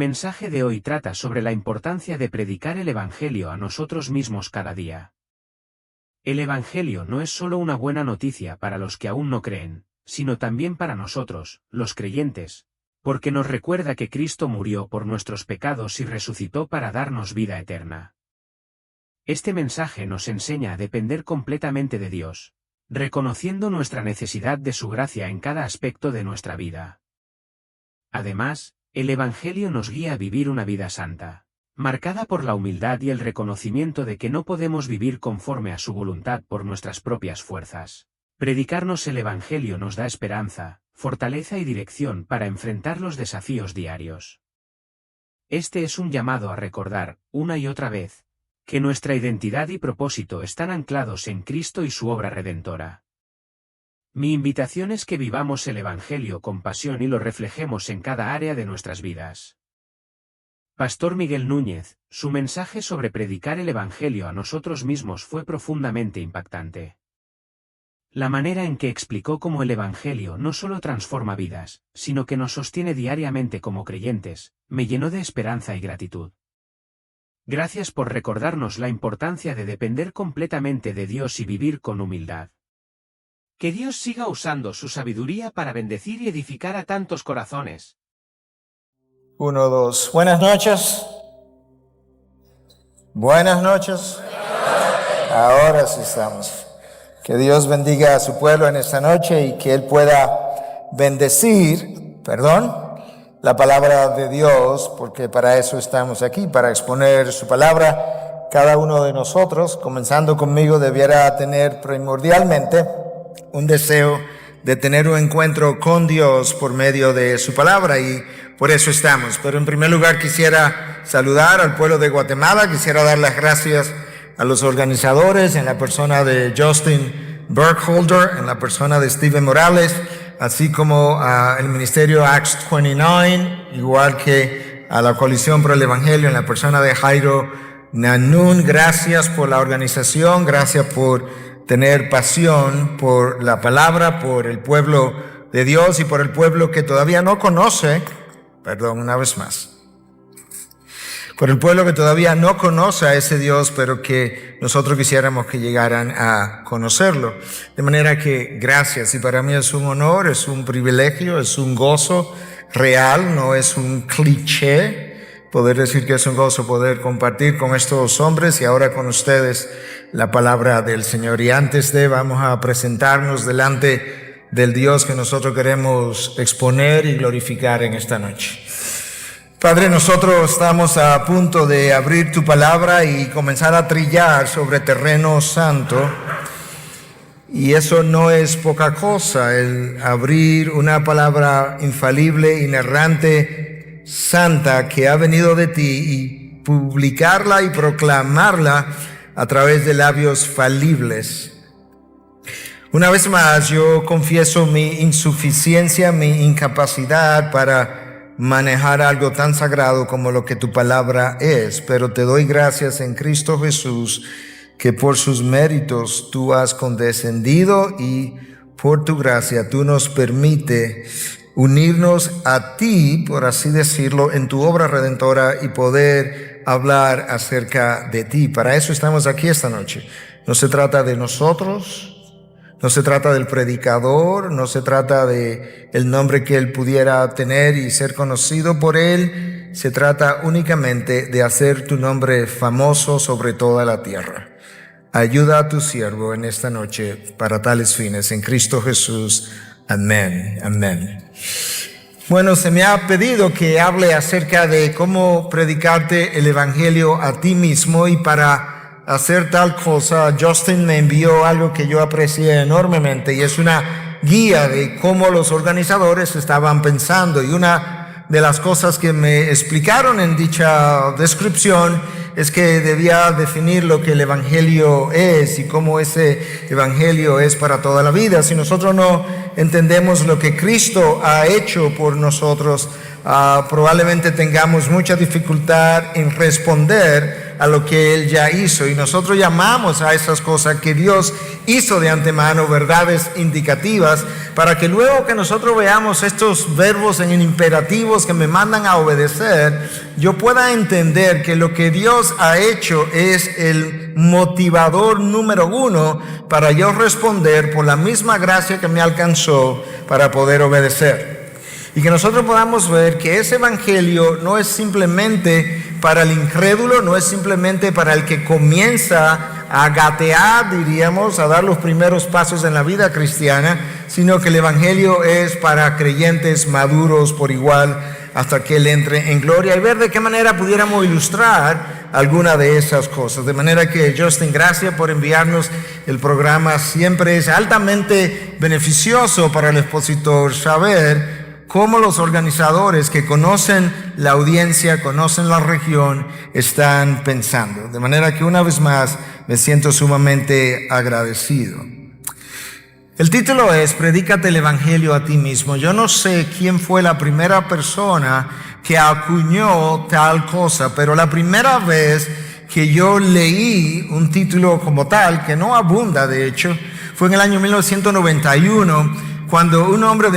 mensaje de hoy trata sobre la importancia de predicar el Evangelio a nosotros mismos cada día. El Evangelio no es solo una buena noticia para los que aún no creen, sino también para nosotros, los creyentes, porque nos recuerda que Cristo murió por nuestros pecados y resucitó para darnos vida eterna. Este mensaje nos enseña a depender completamente de Dios, reconociendo nuestra necesidad de su gracia en cada aspecto de nuestra vida. Además, el Evangelio nos guía a vivir una vida santa, marcada por la humildad y el reconocimiento de que no podemos vivir conforme a su voluntad por nuestras propias fuerzas. Predicarnos el Evangelio nos da esperanza, fortaleza y dirección para enfrentar los desafíos diarios. Este es un llamado a recordar, una y otra vez, que nuestra identidad y propósito están anclados en Cristo y su obra redentora. Mi invitación es que vivamos el Evangelio con pasión y lo reflejemos en cada área de nuestras vidas. Pastor Miguel Núñez, su mensaje sobre predicar el Evangelio a nosotros mismos fue profundamente impactante. La manera en que explicó cómo el Evangelio no solo transforma vidas, sino que nos sostiene diariamente como creyentes, me llenó de esperanza y gratitud. Gracias por recordarnos la importancia de depender completamente de Dios y vivir con humildad. Que Dios siga usando su sabiduría para bendecir y edificar a tantos corazones. 1, 2. Buenas noches. Buenas noches. Ahora sí estamos. Que Dios bendiga a su pueblo en esta noche y que Él pueda bendecir, la palabra de Dios, porque para eso estamos aquí, para exponer su palabra. Cada uno de nosotros, comenzando conmigo, debiera tener primordialmente un deseo de tener un encuentro con Dios por medio de su palabra y por eso estamos. Pero en primer lugar quisiera saludar al pueblo de Guatemala, quisiera dar las gracias a los organizadores en la persona de Justin Burkholder, en la persona de Steven Morales, así como al ministerio Acts 29, igual que a la Coalición por el Evangelio en la persona de Jairo Nanún. Gracias por la organización, gracias por tener pasión por la palabra, por el pueblo de Dios y por el pueblo que todavía no conoce, por el pueblo que todavía no conoce a ese Dios, pero que nosotros quisiéramos que llegaran a conocerlo. De manera que gracias, y para mí es un honor, es un privilegio, es un gozo real, no es un cliché poder decir que es un gozo poder compartir con estos hombres y ahora con ustedes la palabra del Señor. Y antes vamos a presentarnos delante del Dios que nosotros queremos exponer y glorificar en esta noche. Padre, nosotros estamos a punto de abrir tu palabra y comenzar a trillar sobre terreno santo. Y eso no es poca cosa, el abrir una palabra infalible, inerrante, santa, que ha venido de ti, y publicarla y proclamarla a través de labios falibles. Una vez más, yo confieso mi insuficiencia, mi incapacidad para manejar algo tan sagrado como lo que tu palabra es, pero te doy gracias en Cristo Jesús, que por sus méritos tú has condescendido y por tu gracia tú nos permites unirnos a ti, por así decirlo, en tu obra redentora y poder hablar acerca de ti. Para eso estamos aquí esta noche. No se trata de nosotros, no se trata del predicador, no se trata de el nombre que él pudiera tener y ser conocido por él. Se trata únicamente de hacer tu nombre famoso sobre toda la tierra. Ayuda a tu siervo en esta noche para tales fines. En Cristo Jesús. Amén. Amén. Bueno, se me ha pedido que hable acerca de cómo predicarte el Evangelio a ti mismo, y para hacer tal cosa, Justin me envió algo que yo aprecié enormemente, y es una guía de cómo los organizadores estaban pensando. Y una de las cosas que me explicaron en dicha descripción es que debía definir lo que el Evangelio es y cómo ese Evangelio es para toda la vida. Si nosotros no entendemos lo que Cristo ha hecho por nosotros, probablemente tengamos mucha dificultad en responder a lo que Él ya hizo. Y nosotros llamamos a esas cosas que Dios hizo de antemano verdades indicativas, para que luego que nosotros veamos estos verbos en imperativos que me mandan a obedecer, yo pueda entender que lo que Dios ha hecho es el motivador número uno para yo responder por la misma gracia que me alcanzó para poder obedecer. Y que nosotros podamos ver que ese evangelio no es simplemente para el incrédulo, no es simplemente para el que comienza a gatear, diríamos, a dar los primeros pasos en la vida cristiana, sino que el evangelio es para creyentes maduros por igual hasta que Él entre en gloria, y ver de qué manera pudiéramos ilustrar alguna de esas cosas. De manera que, Justin, gracias por enviarnos el programa. Siempre es altamente beneficioso para el expositor saber cómo los organizadores que conocen la audiencia, conocen la región, están pensando. De manera que una vez más me siento sumamente agradecido. El título es Predícate el Evangelio a ti mismo. Yo no sé quién fue la primera persona que acuñó tal cosa, pero la primera vez que yo leí un título como tal, que no abunda de hecho, fue en el año 1991, cuando un hombre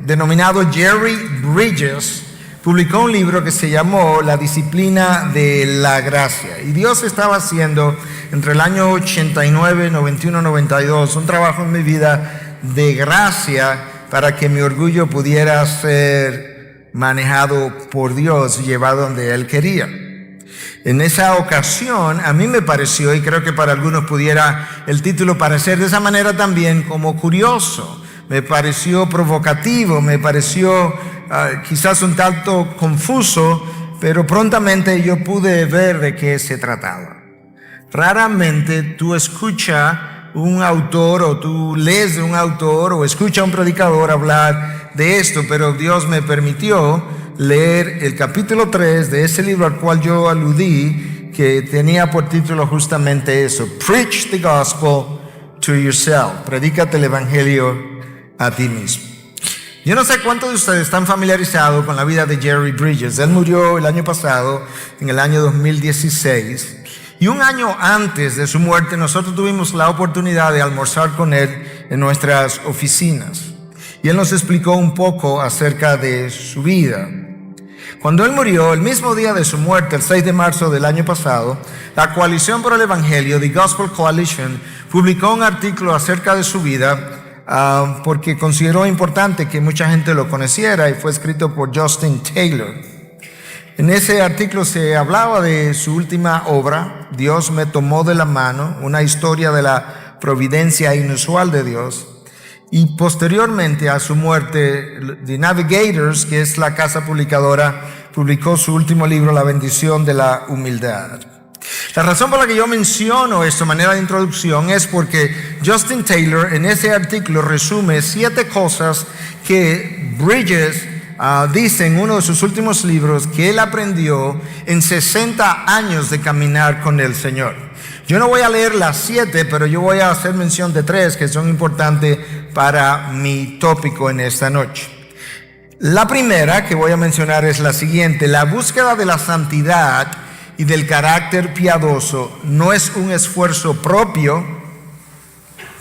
denominado Jerry Bridges publicó un libro que se llamó La Disciplina de la Gracia. Y Dios estaba haciendo entre el año 89, 91, 92 un trabajo en mi vida de gracia para que mi orgullo pudiera ser manejado por Dios y llevado donde Él quería. En esa ocasión a mí me pareció, y creo que para algunos pudiera el título parecer de esa manera también, como curioso. Me pareció provocativo, me pareció quizás un tanto confuso, pero prontamente yo pude ver de qué se trataba. Raramente tú escuchas un autor o tú lees de un autor o escuchas a un predicador hablar de esto, pero Dios me permitió leer el capítulo 3 de ese libro al cual yo aludí, que tenía por título justamente eso: Preach the Gospel to Yourself. Predícate el Evangelio a ti mismo. Yo no sé cuántos de ustedes están familiarizados con la vida de Jerry Bridges. Él murió el año pasado, en el año 2016. Y un año antes de su muerte, nosotros tuvimos la oportunidad de almorzar con él en nuestras oficinas. Y él nos explicó un poco acerca de su vida. Cuando él murió, el mismo día de su muerte, el 6 de marzo del año pasado, la Coalición por el Evangelio, The Gospel Coalition, publicó un artículo acerca de su vida, porque consideró importante que mucha gente lo conociera, y fue escrito por Justin Taylor. En ese artículo se hablaba de su última obra, Dios me tomó de la mano, una historia de la providencia inusual de Dios. Y posteriormente a su muerte, The Navigators, que es la casa publicadora, publicó su último libro, La bendición de la humildad. La razón por la que yo menciono esto de manera de introducción es porque Justin Taylor en ese artículo resume 7 cosas que Bridges dice en uno de sus últimos libros que él aprendió en 60 años de caminar con el Señor. Yo no voy a leer las 7, pero yo voy a hacer mención de 3 que son importantes para mi tópico en esta noche. La primera que voy a mencionar es la siguiente: la búsqueda de la santidad y del carácter piadoso no es un esfuerzo propio,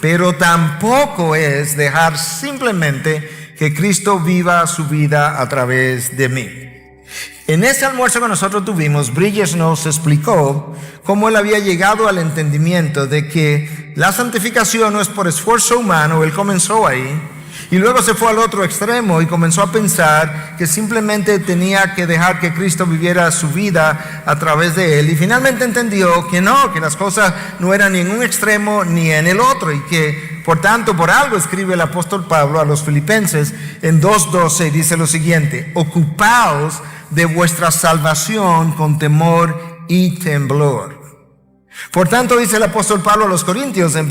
pero tampoco es dejar simplemente que Cristo viva su vida a través de mí. En ese almuerzo que nosotros tuvimos, Bridges nos explicó cómo él había llegado al entendimiento de que la santificación no es por esfuerzo humano. Él comenzó ahí y luego se fue al otro extremo y comenzó a pensar que simplemente tenía que dejar que Cristo viviera su vida a través de él, y finalmente entendió que no, que las cosas no eran ni en un extremo ni en el otro, y que por tanto por algo escribe el apóstol Pablo a los Filipenses en 2:12 y dice lo siguiente: ocupaos de vuestra salvación con temor y temblor. Por tanto, dice el apóstol Pablo a los Corintios en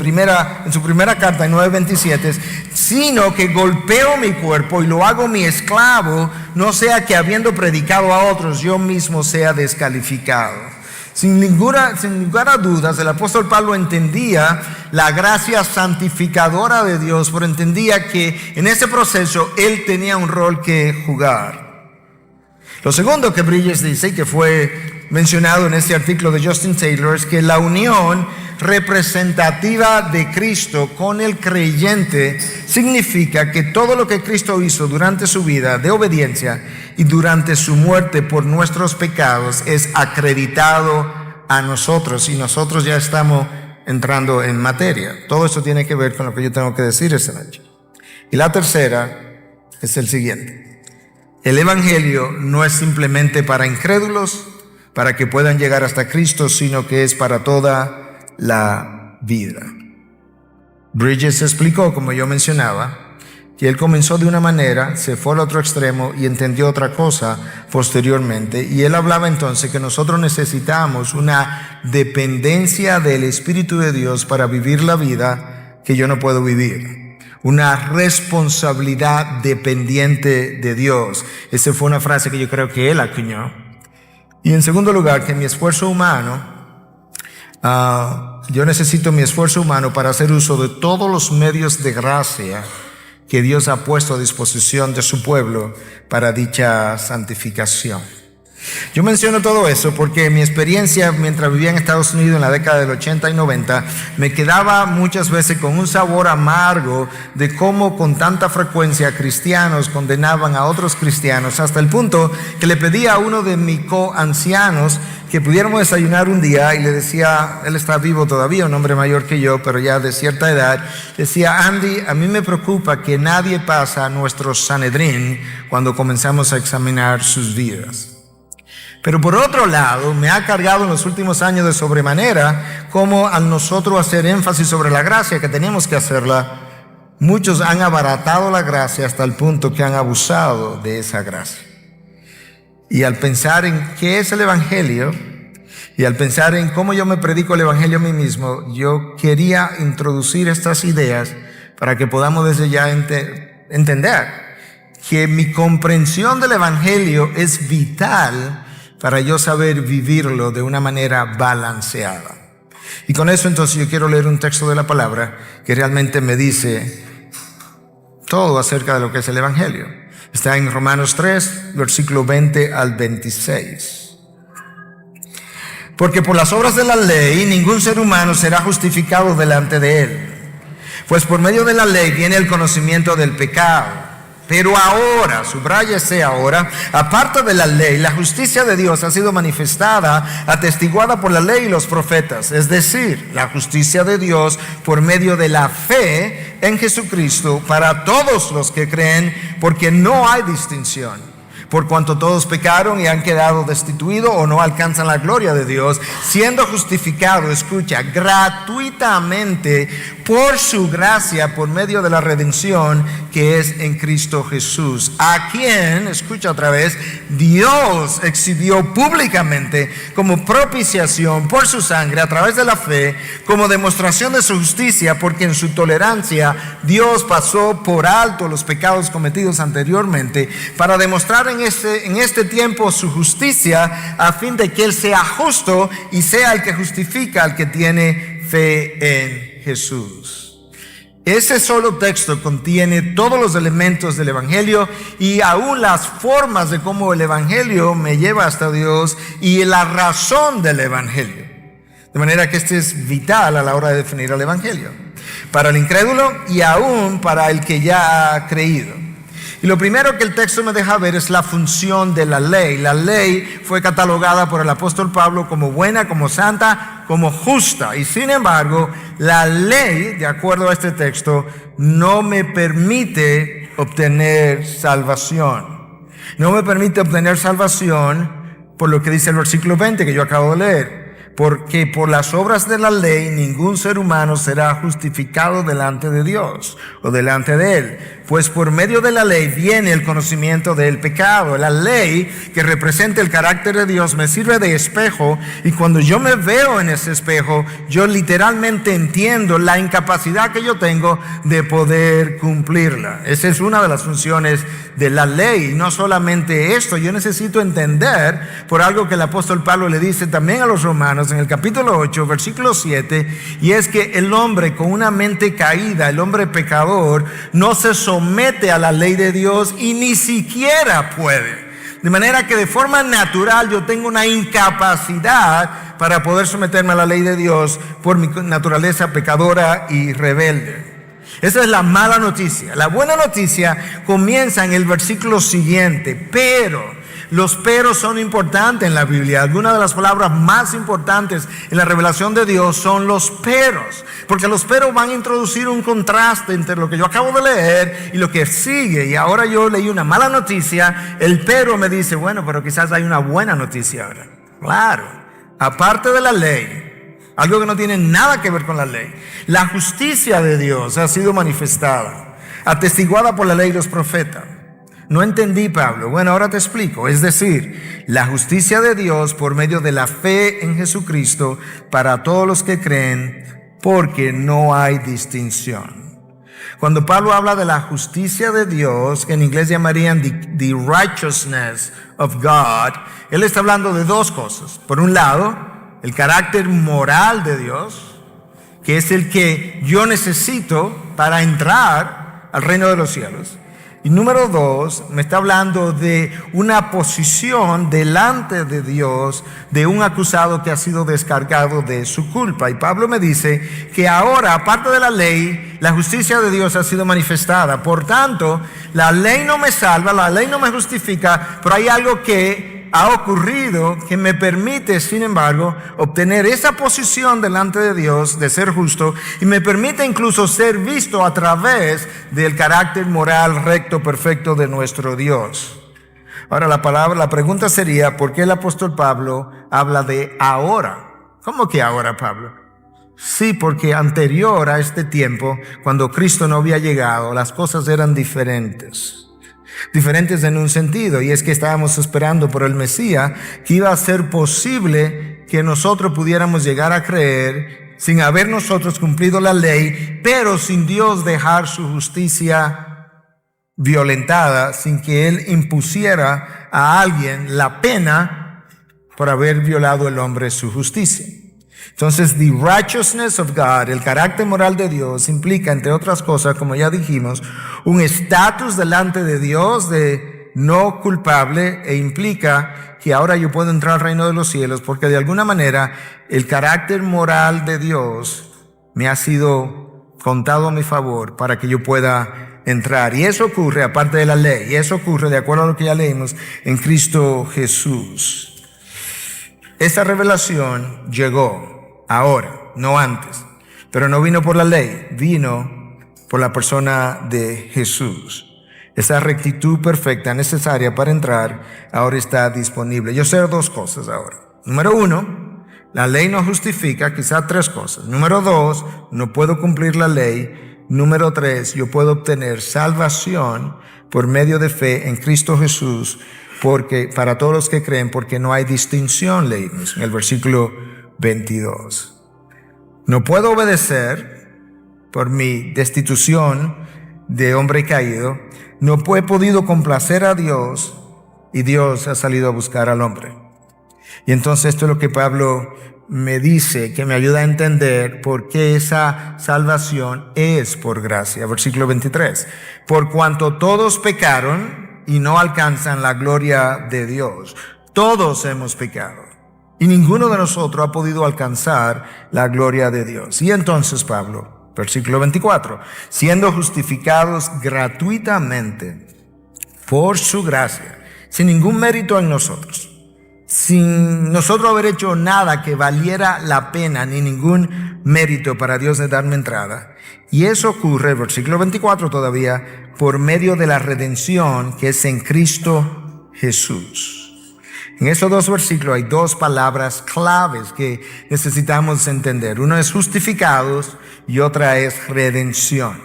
su primera carta, en 9:27, sino que golpeo mi cuerpo y lo hago mi esclavo, no sea que habiendo predicado a otros yo mismo sea descalificado. Sin lugar a dudas, el apóstol Pablo entendía la gracia santificadora de Dios, pero entendía que en ese proceso él tenía un rol que jugar. Lo segundo que Bridges dice, que fue mencionado en este artículo de Justin Taylor es que la unión representativa de Cristo con el creyente significa que todo lo que Cristo hizo durante su vida de obediencia y durante su muerte por nuestros pecados es acreditado a nosotros, y nosotros ya estamos entrando en materia. Todo esto tiene que ver con lo que yo tengo que decir esta noche. Y la tercera es el siguiente: el Evangelio no es simplemente para incrédulos, para que puedan llegar hasta Cristo, sino que es para toda la vida. Bridges explicó, como yo mencionaba, que él comenzó de una manera, se fue al otro extremo y entendió otra cosa posteriormente. Y él hablaba entonces que nosotros necesitamos una dependencia del Espíritu de Dios para vivir la vida que yo no puedo vivir. Una responsabilidad dependiente de Dios. Esa fue una frase que yo creo que él acuñó. Y en segundo lugar, que mi esfuerzo humano, yo necesito mi esfuerzo humano para hacer uso de todos los medios de gracia que Dios ha puesto a disposición de su pueblo para dicha santificación. Yo menciono todo eso porque mi experiencia mientras vivía en Estados Unidos en la década del 80 y 90 me quedaba muchas veces con un sabor amargo de cómo con tanta frecuencia cristianos condenaban a otros cristianos, hasta el punto que le pedí a uno de mis coancianos que pudiéramos desayunar un día, y le decía, él está vivo todavía, un hombre mayor que yo, pero ya de cierta edad, decía: Andy, a mí me preocupa que nadie pasa nuestro Sanedrín cuando comenzamos a examinar sus vidas. Pero por otro lado, me ha cargado en los últimos años de sobremanera como al nosotros hacer énfasis sobre la gracia, que teníamos que hacerla, muchos han abaratado la gracia hasta el punto que han abusado de esa gracia. Y al pensar en qué es el Evangelio, y al pensar en cómo yo me predico el Evangelio a mí mismo, yo quería introducir estas ideas para que podamos desde ya entender que mi comprensión del Evangelio es vital para yo saber vivirlo de una manera balanceada. Y con eso entonces yo quiero leer un texto de la palabra que realmente me dice todo acerca de lo que es el Evangelio. Está en Romanos 3, versículo 20 al 26. Porque por las obras de la ley ningún ser humano será justificado delante de él, pues por medio de la ley viene el conocimiento del pecado. Pero ahora, subráyese ahora, aparte de la ley, la justicia de Dios ha sido manifestada, atestiguada por la ley y los profetas. Es decir, la justicia de Dios por medio de la fe en Jesucristo para todos los que creen, porque no hay distinción. Por cuanto todos pecaron y han quedado destituidos o no alcanzan la gloria de Dios, siendo justificado, escucha, gratuitamente por su gracia, por medio de la redención que es en Cristo Jesús, a quien, escucha otra vez, Dios exhibió públicamente como propiciación por su sangre a través de la fe, como demostración de su justicia, porque en su tolerancia Dios pasó por alto los pecados cometidos anteriormente, para demostrar en este tiempo su justicia, a fin de que Él sea justo y sea el que justifica al que tiene fe en Jesús. Ese solo texto contiene todos los elementos del Evangelio y aún las formas de cómo el Evangelio me lleva hasta Dios y la razón del Evangelio. De manera que este es vital a la hora de definir el Evangelio, para el incrédulo y aún para el que ya ha creído. Y lo primero que el texto me deja ver es la función de la ley. La ley fue catalogada por el apóstol Pablo como buena, como santa, como justa. Y sin embargo, la ley, de acuerdo a este texto, no me permite obtener salvación. No me permite obtener salvación por lo que dice el versículo 20 que yo acabo de leer. Porque por las obras de la ley ningún ser humano será justificado delante de Dios o delante de Él. Pues por medio de la ley viene el conocimiento del pecado. La ley, que representa el carácter de Dios, me sirve de espejo, y cuando yo me veo en ese espejo, yo literalmente entiendo la incapacidad que yo tengo de poder cumplirla. Esa es una de las funciones de la ley. No solamente esto, yo necesito entender por algo que el apóstol Pablo le dice también a los romanos en el capítulo 8, versículo 7, y es que el hombre con una mente caída, el hombre pecador, no se somete a la ley de Dios y ni siquiera puede. De manera que de forma natural yo tengo una incapacidad para poder someterme a la ley de Dios por mi naturaleza pecadora y rebelde. Esa es la mala noticia. La buena noticia comienza en el versículo siguiente. Pero, los peros son importantes en la Biblia. Algunas de las palabras más importantes en la revelación de Dios son los peros. Porque los peros van a introducir un contraste entre lo que yo acabo de leer y lo que sigue. Y ahora yo leí una mala noticia. El pero me dice, bueno, pero quizás hay una buena noticia ahora. Claro, aparte de la ley, algo que no tiene nada que ver con la ley, la justicia de Dios ha sido manifestada, atestiguada por la ley y los profetas. No entendí, Pablo. Bueno, ahora te explico. Es decir, la justicia de Dios por medio de la fe en Jesucristo para todos los que creen, porque no hay distinción. Cuando Pablo habla de la justicia de Dios, que en inglés llamarían the righteousness of God, él está hablando de dos cosas. Por un lado, el carácter moral de Dios, que es el que yo necesito para entrar al reino de los cielos. Y número dos, me está hablando de una posición delante de Dios de un acusado que ha sido descargado de su culpa. Y Pablo me dice que ahora, aparte de la ley, la justicia de Dios ha sido manifestada. Por tanto, la ley no me salva, la ley no me justifica, pero hay algo que ha ocurrido que me permite, sin embargo, obtener esa posición delante de Dios de ser justo, y me permite incluso ser visto a través del carácter moral recto, perfecto de nuestro Dios. Ahora la pregunta sería, ¿por qué el apóstol Pablo habla de ahora? ¿Cómo que ahora, Pablo? Sí, porque anterior a este tiempo, cuando Cristo no había llegado, las cosas eran diferentes. Diferentes en un sentido, y es que estábamos esperando por el Mesías, que iba a ser posible que nosotros pudiéramos llegar a creer sin haber nosotros cumplido la ley, pero sin Dios dejar su justicia violentada, sin que Él impusiera a alguien la pena por haber violado el hombre su justicia. Entonces, the righteousness of God, el carácter moral de Dios, implica, entre otras cosas, como ya dijimos, un estatus delante de Dios de no culpable, e implica que ahora yo puedo entrar al reino de los cielos porque de alguna manera el carácter moral de Dios me ha sido contado a mi favor para que yo pueda entrar. Y eso ocurre aparte de la ley, y eso ocurre de acuerdo a lo que ya leímos en Cristo Jesús. Esta revelación llegó ahora, no antes, pero no vino por la ley, vino por la persona de Jesús. Esa rectitud perfecta necesaria para entrar ahora está disponible. Yo sé dos cosas ahora. Número uno, la ley no justifica, quizás tres cosas. Número dos, no puedo cumplir la ley. Número tres, yo puedo obtener salvación por medio de fe en Cristo Jesús, porque para todos los que creen, porque no hay distinción, leímos en el versículo 22. No puedo obedecer por mi destitución de hombre caído. No he podido complacer a Dios, y Dios ha salido a buscar al hombre. Y entonces esto es lo que Pablo me dice, que me ayuda a entender por qué esa salvación es por gracia. Versículo 23. Por cuanto todos pecaron y no alcanzan la gloria de Dios. Todos hemos pecado. Y ninguno de nosotros ha podido alcanzar la gloria de Dios. Y entonces Pablo, versículo 24, siendo justificados gratuitamente por su gracia, sin ningún mérito en nosotros, sin nosotros haber hecho nada que valiera la pena, ni ningún mérito para Dios de darme entrada. Y eso ocurre, versículo 24 todavía, por medio de la redención que es en Cristo Jesús. En esos dos versículos hay dos palabras claves que necesitamos entender. Una es justificados y otra es redención.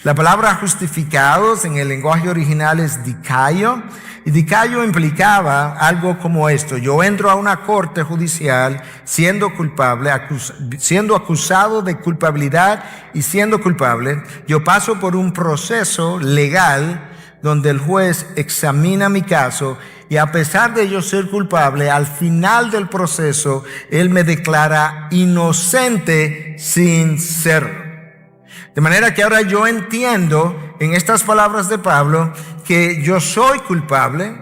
La palabra justificados en el lenguaje original es dikaio, y dikaio implicaba algo como esto. Yo entro a una corte judicial siendo culpable, siendo acusado de culpabilidad y siendo culpable. Yo paso por un proceso legal donde el juez examina mi caso, y a pesar de yo ser culpable, al final del proceso, él me declara inocente sin serlo. De manera que ahora yo entiendo en estas palabras de Pablo que yo soy culpable,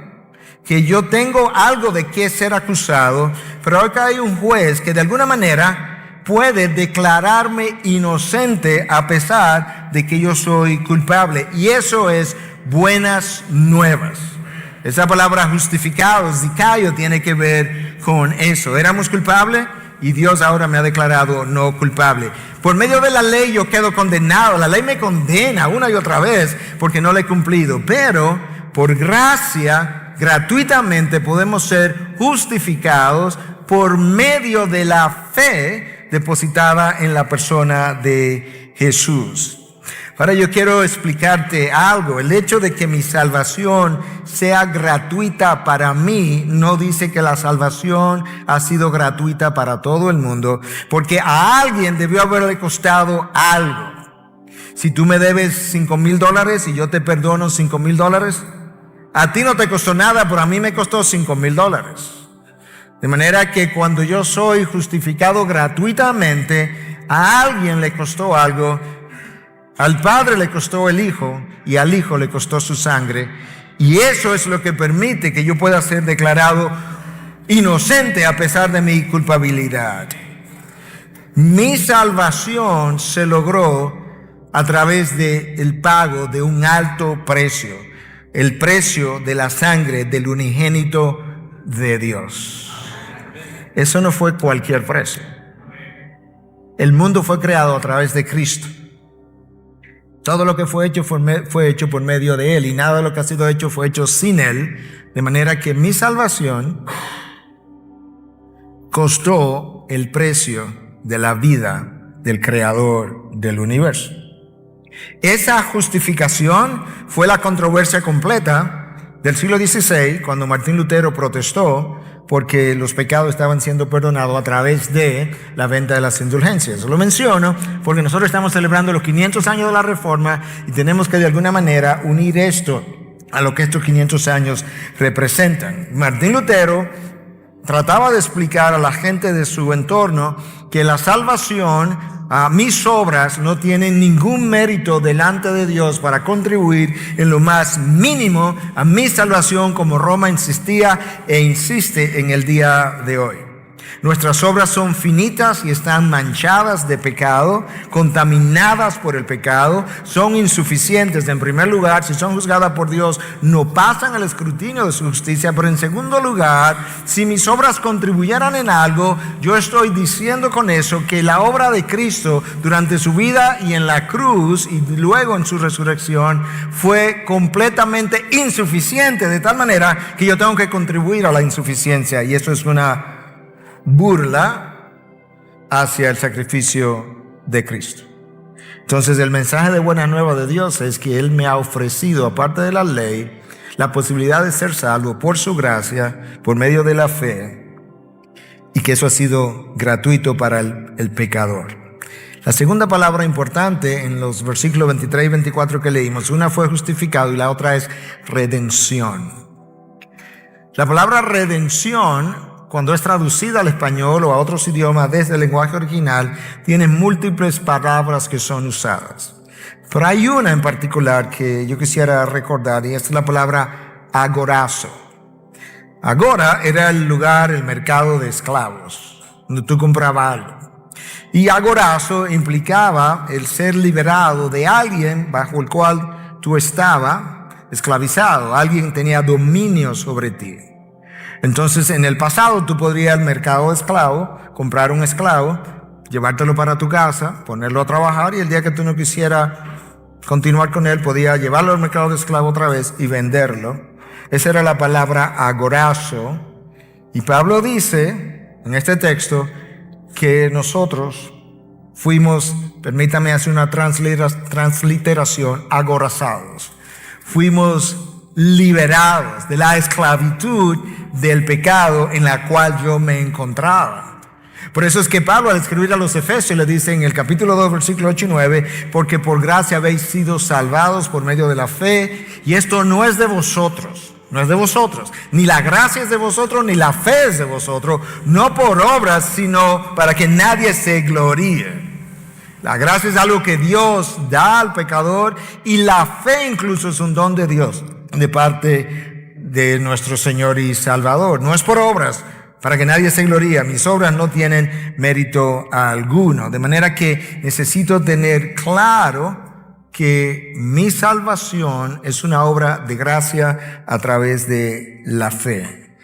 que yo tengo algo de qué ser acusado, pero acá hay un juez que de alguna manera puede declararme inocente a pesar de que yo soy culpable. Y eso es buenas nuevas. Esa palabra justificados, dikaio, tiene que ver con eso. Éramos culpables y Dios ahora me ha declarado no culpable. Por medio de la ley yo quedo condenado. La ley me condena una y otra vez porque no la he cumplido. Pero por gracia, gratuitamente podemos ser justificados por medio de la fe depositada en la persona de Jesús. Ahora yo quiero explicarte algo. El hecho de que mi salvación sea gratuita para mí no dice que la salvación ha sido gratuita para todo el mundo, porque a alguien debió haberle costado algo. Si tú me debes $5,000 y yo te perdono $5,000, a ti no te costó nada, pero a mí me costó $5,000. De manera que cuando yo soy justificado gratuitamente, a alguien le costó algo. Al Padre le costó el Hijo y al Hijo le costó su sangre. Y eso es lo que permite que yo pueda ser declarado inocente a pesar de mi culpabilidad. Mi salvación se logró a través del pago de un alto precio. El precio de la sangre del unigénito de Dios. Eso no fue cualquier precio. El mundo fue creado a través de Cristo. Todo lo que fue hecho fue hecho por medio de Él, y nada de lo que ha sido hecho fue hecho sin Él, de manera que mi salvación costó el precio de la vida del Creador del universo. Esa justificación fue la controversia completa del siglo XVI, cuando Martín Lutero protestó porque los pecados estaban siendo perdonados a través de la venta de las indulgencias. Lo menciono porque nosotros estamos celebrando los 500 años de la Reforma y tenemos que de alguna manera unir esto a lo que estos 500 años representan. Martín Lutero trataba de explicar a la gente de su entorno que la salvación, mis obras no tienen ningún mérito delante de Dios para contribuir en lo más mínimo a mi salvación, como Roma insistía e insiste en el día de hoy. Nuestras obras son finitas y están manchadas de pecado, contaminadas por el pecado, son insuficientes. En primer lugar, si son juzgadas por Dios, no pasan el escrutinio de su justicia. Pero en segundo lugar, si mis obras contribuyeran en algo, yo estoy diciendo con eso que la obra de Cristo durante su vida y en la cruz y luego en su resurrección fue completamente insuficiente, de tal manera que yo tengo que contribuir a la insuficiencia, y eso es una burla hacia el sacrificio de Cristo. Entonces el mensaje de buena nueva de Dios es que Él me ha ofrecido, aparte de la ley, la posibilidad de ser salvo por su gracia, por medio de la fe, y que eso ha sido gratuito para el pecador. La segunda palabra importante en los versículos 23 y 24 que leímos, una fue justificado y la otra es redención. La palabra redención, cuando es traducida al español o a otros idiomas desde el lenguaje original, tiene múltiples palabras que son usadas. Pero hay una en particular que yo quisiera recordar, y es la palabra agorazo. Agora era el lugar, el mercado de esclavos, donde tú comprabas algo. Y agorazo implicaba el ser liberado de alguien bajo el cual tú estabas esclavizado. Alguien tenía dominio sobre ti. Entonces, en el pasado tú podrías al mercado de esclavo, comprar un esclavo, llevártelo para tu casa, ponerlo a trabajar, y el día que tú no quisieras continuar con él, podías llevarlo al mercado de esclavo otra vez y venderlo. Esa era la palabra agorazo. Y Pablo dice en este texto que nosotros fuimos, permítame hacer una transliteración, agorazados. Fuimos liberados de la esclavitud del pecado en la cual yo me encontraba. Por eso es que Pablo, al escribir a los Efesios, le dice en el capítulo 2, versículo 8 y 9, porque por gracia habéis sido salvados por medio de la fe, y esto no es de vosotros, no es de vosotros, ni la gracia es de vosotros, ni la fe es de vosotros, no por obras, sino para que nadie se gloríe. La gracia es algo que Dios da al pecador, y la fe incluso es un don de Dios de parte de nuestro Señor y Salvador. No es por obras, para que nadie se gloríe. Mis obras no tienen mérito alguno. De manera que necesito tener claro que mi salvación es una obra de gracia a través de la fe.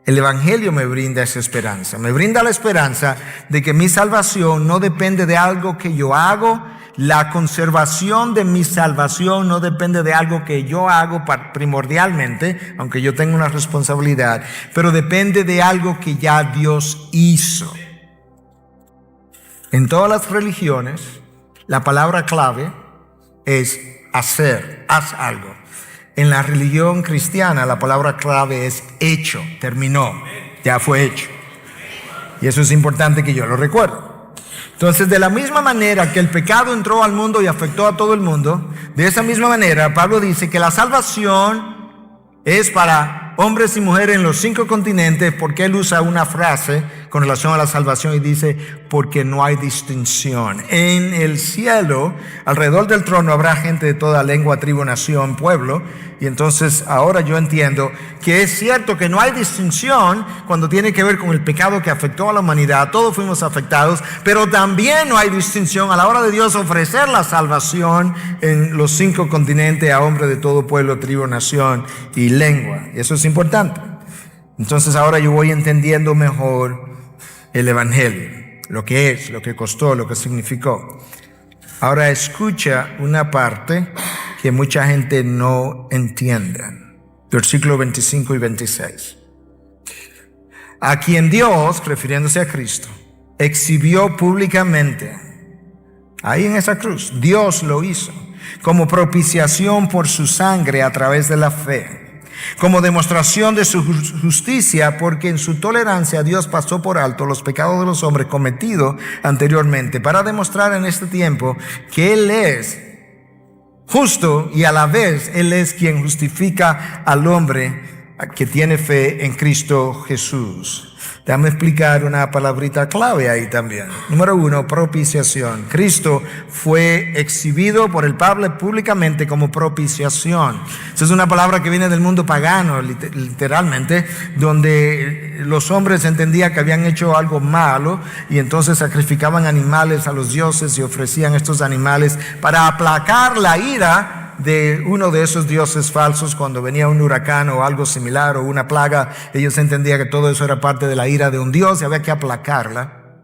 El Evangelio me brinda esa esperanza. Me brinda la esperanza de que mi salvación no depende de algo que yo hago. La conservación de mi salvación no depende de algo que yo hago primordialmente, aunque yo tenga una responsabilidad, pero depende de algo que ya Dios hizo. En todas las religiones, la palabra clave es hacer, haz algo. En la religión cristiana, la palabra clave es hecho, terminó, ya fue hecho. Y eso es importante que yo lo recuerde. Entonces, de la misma manera que el pecado entró al mundo y afectó a todo el mundo, de esa misma manera, Pablo dice que la salvación es para hombres y mujeres en los 5 continentes, porque él usa una frase con relación a la salvación y dice, porque no hay distinción. En el cielo, alrededor del trono, habrá gente de toda lengua, tribu, nación, pueblo. Y entonces ahora yo entiendo que es cierto que no hay distinción cuando tiene que ver con el pecado que afectó a la humanidad. Todos fuimos afectados, pero también no hay distinción a la hora de Dios ofrecer la salvación en los 5 continentes a hombres de todo pueblo, tribu, nación y lengua. Y eso es importante. Entonces ahora yo voy entendiendo mejor el Evangelio, lo que es, lo que costó, lo que significó. Ahora escucha una parte que mucha gente no entiende. Versículos 25 y 26. A quien Dios, refiriéndose a Cristo, exhibió públicamente, ahí en esa cruz, Dios lo hizo, como propiciación por su sangre a través de la fe, como demostración de su justicia, porque en su tolerancia Dios pasó por alto los pecados de los hombres cometidos anteriormente, para demostrar en este tiempo que Él es justo y a la vez Él es quien justifica al hombre que tiene fe en Cristo Jesús. Déjame explicar una palabrita clave ahí también. Número 1, propiciación. Cristo fue exhibido por el Pablo públicamente como propiciación. Esa es una palabra que viene del mundo pagano, literalmente, donde los hombres entendían que habían hecho algo malo y entonces sacrificaban animales a los dioses y ofrecían estos animales para aplacar la ira de uno de esos dioses falsos. Cuando venía un huracán o algo similar o una plaga, ellos entendían que todo eso era parte de la ira de un dios y había que aplacarla.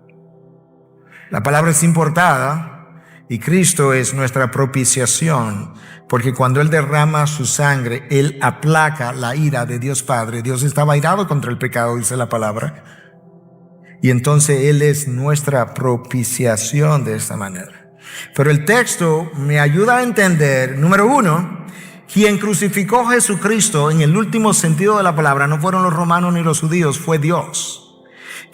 La palabra es importada y Cristo es nuestra propiciación, porque cuando Él derrama su sangre, Él aplaca la ira de Dios Padre. Dios estaba airado contra el pecado, dice la palabra, y entonces Él es nuestra propiciación de esta manera. Pero el texto me ayuda a entender, número 1, quien crucificó a Jesucristo en el último sentido de la palabra no fueron los romanos ni los judíos, fue Dios.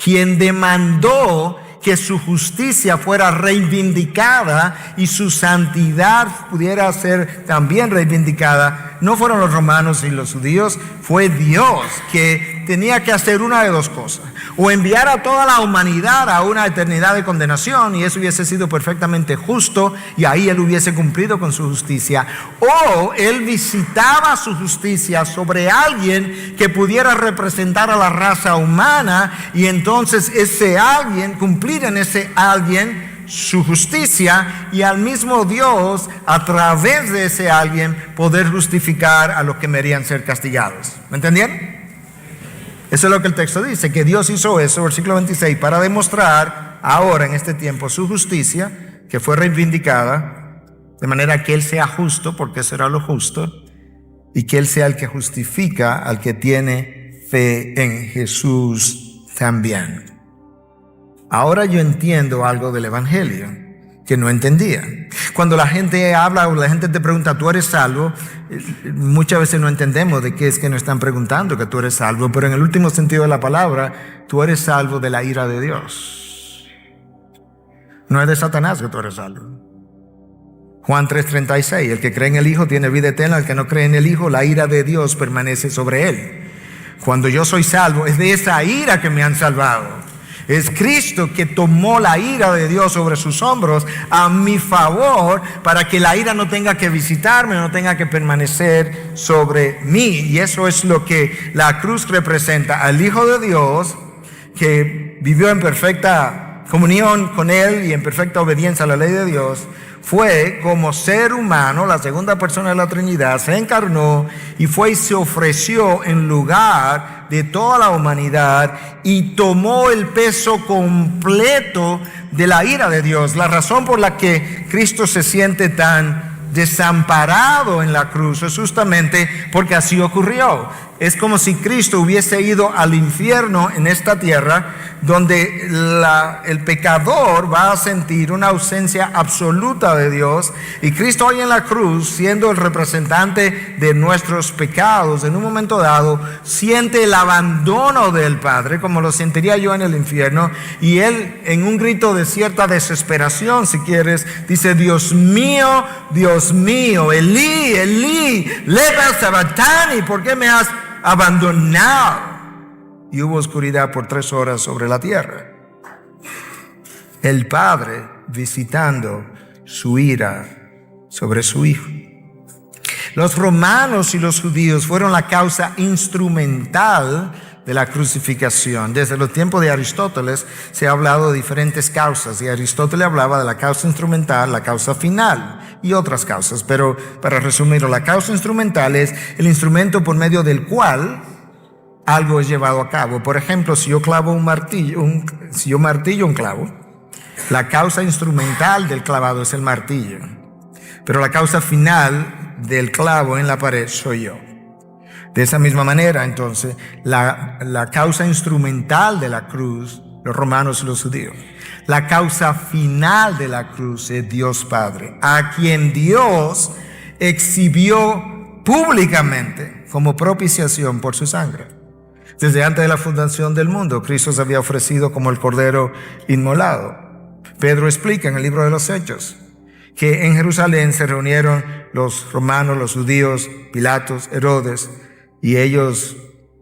Quien demandó que su justicia fuera reivindicada y su santidad pudiera ser también reivindicada, no fueron los romanos y los judíos, fue Dios, que tenía que hacer una de dos cosas: o enviar a toda la humanidad a una eternidad de condenación, y eso hubiese sido perfectamente justo, y ahí Él hubiese cumplido con su justicia, o Él visitaba su justicia sobre alguien que pudiera representar a la raza humana, y entonces ese alguien, cumplir en ese alguien su justicia, y al mismo Dios, a través de ese alguien, poder justificar a los que merecían ser castigados. ¿Me entendieron? Eso es lo que el texto dice, que Dios hizo eso, versículo 26, para demostrar ahora en este tiempo su justicia, que fue reivindicada, de manera que Él sea justo, porque será lo justo, y que Él sea el que justifica al que tiene fe en Jesús también. Ahora yo entiendo algo del Evangelio que no entendía. Cuando la gente habla o la gente te pregunta, ¿tú eres salvo? Muchas veces no entendemos de qué es que nos están preguntando que tú eres salvo, pero en el último sentido de la palabra, tú eres salvo de la ira de Dios. No es de Satanás que tú eres salvo. Juan 3:36, el que cree en el Hijo tiene vida eterna, el que no cree en el Hijo, la ira de Dios permanece sobre él. Cuando yo soy salvo, es de esa ira que me han salvado. Es Cristo que tomó la ira de Dios sobre sus hombros a mi favor para que la ira no tenga que visitarme, no tenga que permanecer sobre mí. Y eso es lo que la cruz representa, al Hijo de Dios que vivió en perfecta comunión con Él y en perfecta obediencia a la ley de Dios. Fue como ser humano, la segunda persona de la Trinidad, se encarnó y fue y se ofreció en lugar de toda la humanidad y tomó el peso completo de la ira de Dios. La razón por la que Cristo se siente tan desamparado en la cruz es justamente porque así ocurrió. Es como si Cristo hubiese ido al infierno en esta tierra, donde el pecador va a sentir una ausencia absoluta de Dios, y Cristo hoy en la cruz, siendo el representante de nuestros pecados, en un momento dado siente el abandono del Padre, como lo sentiría yo en el infierno, y Él, en un grito de cierta desesperación, si quieres, dice: Dios mío, Elí, Elí, lema sabachthani, ¿por qué me has abandonado? Y hubo oscuridad por 3 horas sobre la tierra. El Padre visitando su ira sobre su Hijo. Los romanos y los judíos fueron la causa instrumental de la crucifixión. Desde los tiempos de Aristóteles se ha hablado de diferentes causas, y Aristóteles hablaba de la causa instrumental, la causa final y otras causas. Pero para resumirlo, la causa instrumental es el instrumento por medio del cual algo es llevado a cabo. Por ejemplo, si yo martillo un clavo, la causa instrumental del clavado es el martillo, pero la causa final del clavo en la pared soy yo. De esa misma manera, entonces, la causa instrumental de la cruz, los romanos y los judíos. La causa final de la cruz es Dios Padre, a quien Dios exhibió públicamente como propiciación por su sangre. Desde antes de la fundación del mundo, Cristo se había ofrecido como el Cordero inmolado. Pedro explica en el libro de los Hechos que en Jerusalén se reunieron los romanos, los judíos, Pilatos, Herodes, y ellos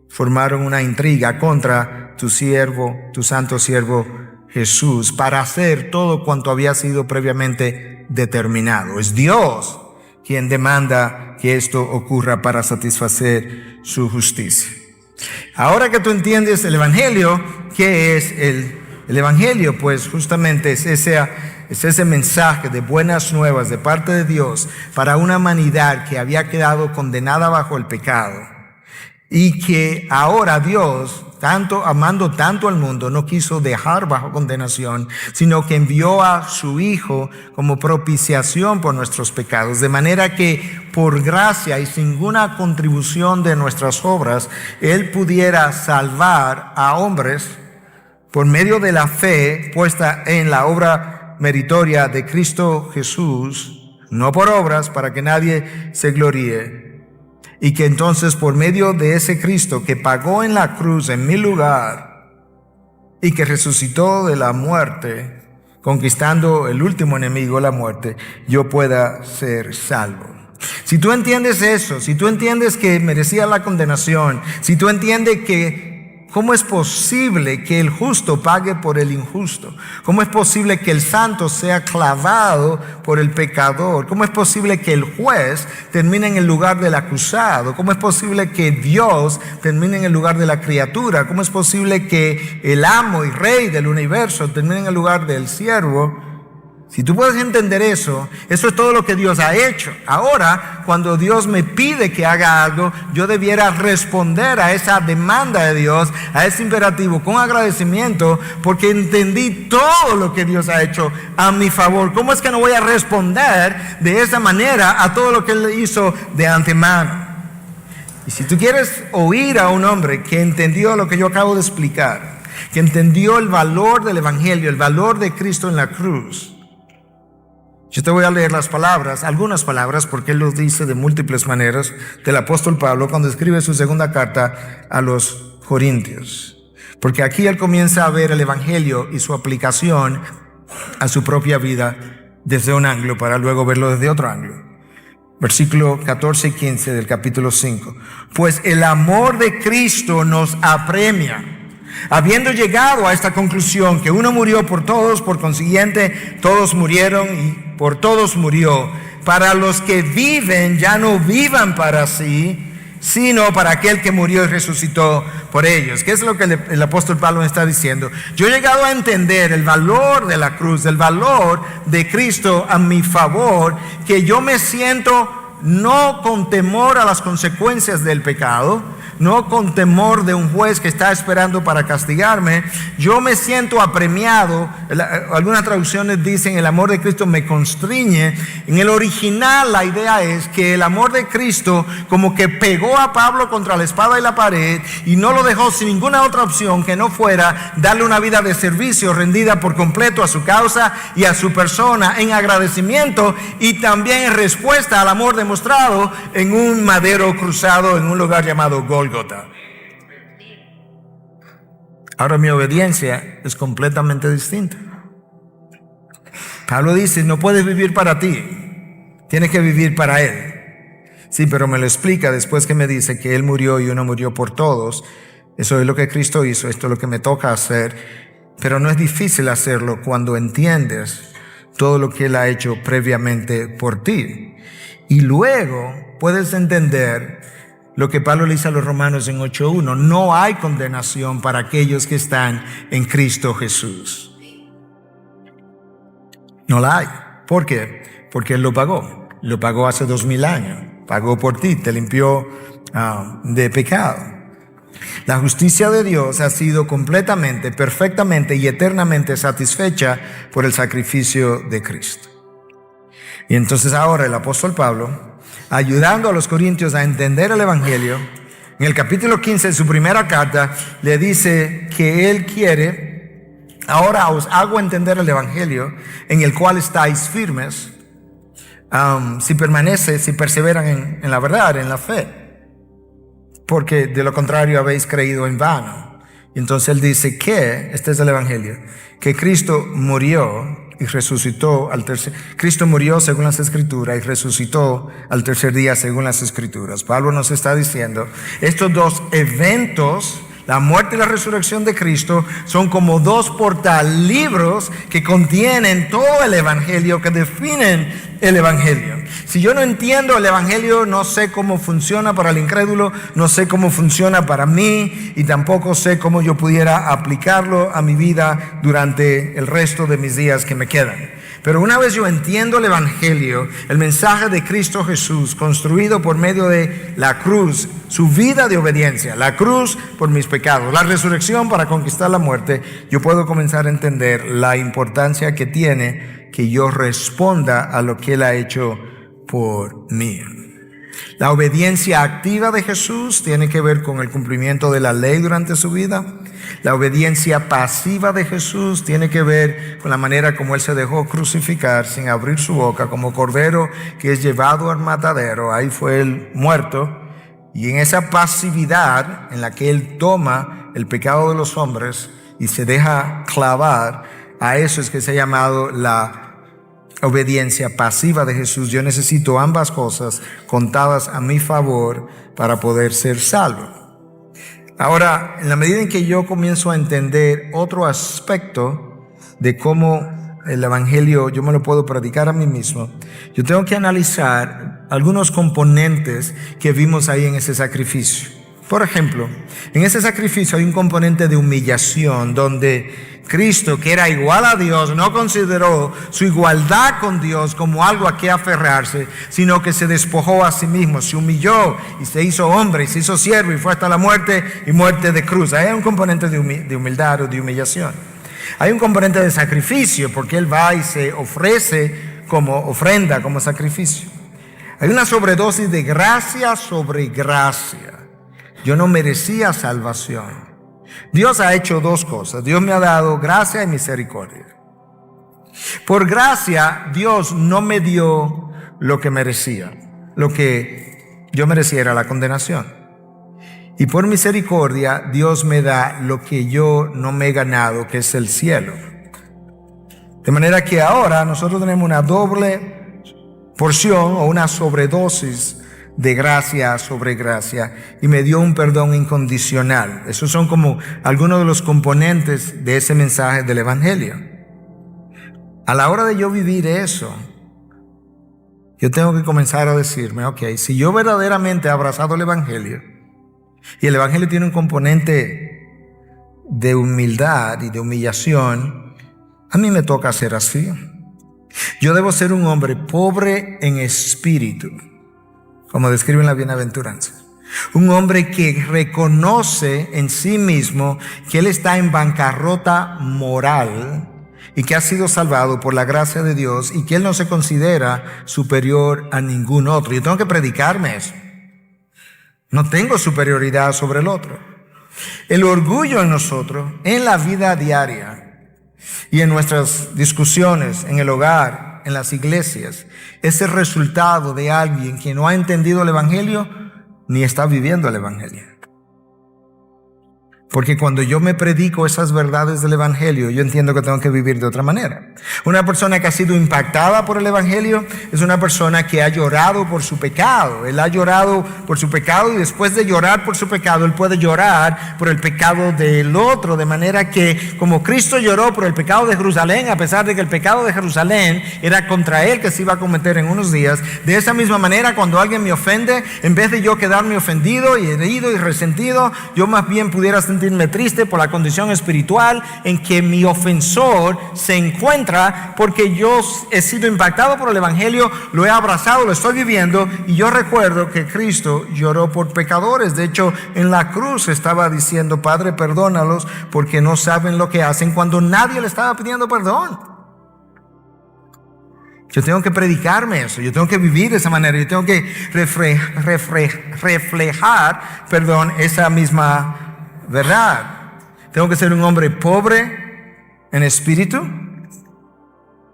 formaron una intriga contra tu siervo, tu santo siervo Jesús, para hacer todo cuanto había sido previamente determinado. Es Dios quien demanda que esto ocurra para satisfacer su justicia. Ahora que tú entiendes el Evangelio, ¿qué es el Evangelio? Pues justamente es ese mensaje de buenas nuevas de parte de Dios para una humanidad que había quedado condenada bajo el pecado, y que ahora Dios, amando tanto al mundo, no quiso dejar bajo condenación, sino que envió a su Hijo como propiciación por nuestros pecados, de manera que por gracia y sin ninguna contribución de nuestras obras, Él pudiera salvar a hombres por medio de la fe puesta en la obra meritoria de Cristo Jesús, no por obras, para que nadie se gloríe. Y que entonces, por medio de ese Cristo que pagó en la cruz en mi lugar y que resucitó de la muerte, conquistando el último enemigo, la muerte, yo pueda ser salvo. Si tú entiendes eso, si tú entiendes que merecía la condenación, si tú entiendes que ¿cómo es posible que el justo pague por el injusto? ¿Cómo es posible que el santo sea clavado por el pecador? ¿Cómo es posible que el juez termine en el lugar del acusado? ¿Cómo es posible que Dios termine en el lugar de la criatura? ¿Cómo es posible que el amo y rey del universo termine en el lugar del siervo? Si tú puedes entender eso, eso es todo lo que Dios ha hecho. Ahora, cuando Dios me pide que haga algo, yo debiera responder a esa demanda de Dios, a ese imperativo, con agradecimiento, porque entendí todo lo que Dios ha hecho a mi favor. ¿Cómo es que no voy a responder de esa manera a todo lo que Él hizo de antemano? Y si tú quieres oír a un hombre que entendió lo que yo acabo de explicar, que entendió el valor del Evangelio, el valor de Cristo en la cruz, yo te voy a leer las palabras, algunas palabras, porque él lo dice de múltiples maneras, del apóstol Pablo cuando escribe su segunda carta a los Corintios. Porque aquí él comienza a ver el Evangelio y su aplicación a su propia vida desde un ángulo para luego verlo desde otro ángulo. Versículo 14 y 15 del capítulo 5. Pues el amor de Cristo nos apremia, Habiendo llegado a esta conclusión que uno murió por todos, por consiguiente todos murieron y por todos murió, para los que viven ya no vivan para sí, sino para aquel que murió y resucitó por ellos. ¿Qué es lo que el apóstol Pablo me está diciendo? Yo he llegado a entender el valor de la cruz, el valor de Cristo a mi favor, que yo me siento no con temor a las consecuencias del pecado, no con temor de un juez que está esperando para castigarme. Yo me siento apremiado. Algunas traducciones dicen el amor de Cristo me constriñe. En el original la idea es que el amor de Cristo como que pegó a Pablo contra la espada y la pared y no lo dejó sin ninguna otra opción que no fuera darle una vida de servicio rendida por completo a su causa y a su persona, en agradecimiento y también en respuesta al amor demostrado en un madero cruzado en un lugar llamado Golgota. Ahora mi obediencia es completamente distinta. Pablo dice, no puedes vivir para ti, tienes que vivir para Él. Sí, pero me lo explica después que me dice que Él murió y uno murió por todos. Eso es lo que Cristo hizo, esto es lo que me toca hacer. Pero no es difícil hacerlo cuando entiendes todo lo que Él ha hecho previamente por ti. Y luego puedes entender lo que Pablo le dice a los romanos en 8:1, no hay condenación para aquellos que están en Cristo Jesús. No la hay. ¿Por qué? Porque Él lo pagó hace 2000 años, pagó por ti, te limpió de pecado. La justicia de Dios ha sido completamente, perfectamente y eternamente satisfecha por el sacrificio de Cristo. Y entonces ahora el apóstol Pablo, ayudando a los corintios a entender el evangelio, en el capítulo 15 de su primera carta le dice que él quiere, ahora os hago entender el evangelio en el cual estáis firmes, si perseveran en la verdad, en la fe, porque de lo contrario habéis creído en vano. Y entonces él dice que, este es el evangelio, que Cristo murió y resucitó Cristo murió según las Escrituras y resucitó al tercer día según las Escrituras. Pablo nos está diciendo, estos dos eventos, la muerte y la resurrección de Cristo, son como dos portalibros que contienen todo el evangelio, que definen el evangelio. Si yo no entiendo el evangelio, no sé cómo funciona para el incrédulo, no sé cómo funciona para mí y tampoco sé cómo yo pudiera aplicarlo a mi vida durante el resto de mis días que me quedan. Pero una vez yo entiendo el evangelio, el mensaje de Cristo Jesús, construido por medio de la cruz, su vida de obediencia, la cruz por mis pecados, la resurrección para conquistar la muerte, yo puedo comenzar a entender la importancia que tiene que yo responda a lo que Él ha hecho por mí. La obediencia activa de Jesús tiene que ver con el cumplimiento de la ley durante su vida. La obediencia pasiva de Jesús tiene que ver con la manera como Él se dejó crucificar sin abrir su boca, como cordero que es llevado al matadero. Ahí fue Él muerto. Y en esa pasividad en la que Él toma el pecado de los hombres y se deja clavar, a eso es que se ha llamado la obediencia pasiva de Jesús. Yo necesito ambas cosas contadas a mi favor para poder ser salvo. Ahora, en la medida en que yo comienzo a entender otro aspecto de cómo el evangelio yo me lo puedo predicar a mí mismo, yo tengo que analizar algunos componentes que vimos ahí en ese sacrificio. Por ejemplo, en ese sacrificio hay un componente de humillación donde Cristo, que era igual a Dios, no consideró su igualdad con Dios como algo a que aferrarse, sino que se despojó a sí mismo, se humilló y se hizo hombre y se hizo siervo y fue hasta la muerte y muerte de cruz. Ahí hay un componente de humildad o de humillación. Hay un componente de sacrificio porque Él va y se ofrece como ofrenda, como sacrificio. Hay una sobredosis de gracia sobre gracia. Yo no merecía salvación. Dios ha hecho dos cosas. Dios me ha dado gracia y misericordia. Por gracia, Dios no me dio lo que merecía. Lo que yo merecía era la condenación. Y por misericordia, Dios me da lo que yo no me he ganado, que es el cielo. De manera que ahora nosotros tenemos una doble porción o una sobredosis de gracia sobre gracia y me dio un perdón incondicional. Esos son como algunos de los componentes de ese mensaje del Evangelio. A la hora de yo vivir eso, yo tengo que comenzar a decirme, ok, si yo verdaderamente he abrazado el Evangelio, y el Evangelio tiene un componente de humildad y de humillación, a mí me toca ser así. Yo debo ser un hombre pobre en espíritu, como describe en la bienaventuranza. Un hombre que reconoce en sí mismo que él está en bancarrota moral y que ha sido salvado por la gracia de Dios y que él no se considera superior a ningún otro. Yo tengo que predicarme eso. No tengo superioridad sobre el otro. El orgullo en nosotros, en la vida diaria y en nuestras discusiones, en el hogar, en las iglesias, es el resultado de alguien que no ha entendido el Evangelio ni está viviendo el Evangelio. Porque cuando yo me predico esas verdades del Evangelio, yo entiendo que tengo que vivir de otra manera. Una persona que ha sido impactada por el Evangelio es una persona que ha llorado por su pecado. Él ha llorado por su pecado y después de llorar por su pecado, él puede llorar por el pecado del otro. De manera que como Cristo lloró por el pecado de Jerusalén, a pesar de que el pecado de Jerusalén era contra él que se iba a cometer en unos días, de esa misma manera cuando alguien me ofende, en vez de yo quedarme ofendido y herido y resentido, yo más bien pudiera sentirme triste por la condición espiritual en que mi ofensor se encuentra, porque yo he sido impactado por el Evangelio, lo he abrazado, lo estoy viviendo, y yo recuerdo que Cristo lloró por pecadores. De hecho, en la cruz estaba diciendo, Padre, perdónalos porque no saben lo que hacen, cuando nadie le estaba pidiendo perdón. Yo tengo que predicarme eso, yo tengo que vivir de esa manera, yo tengo que reflejar, esa misma verdad. Tengo que ser un hombre pobre en espíritu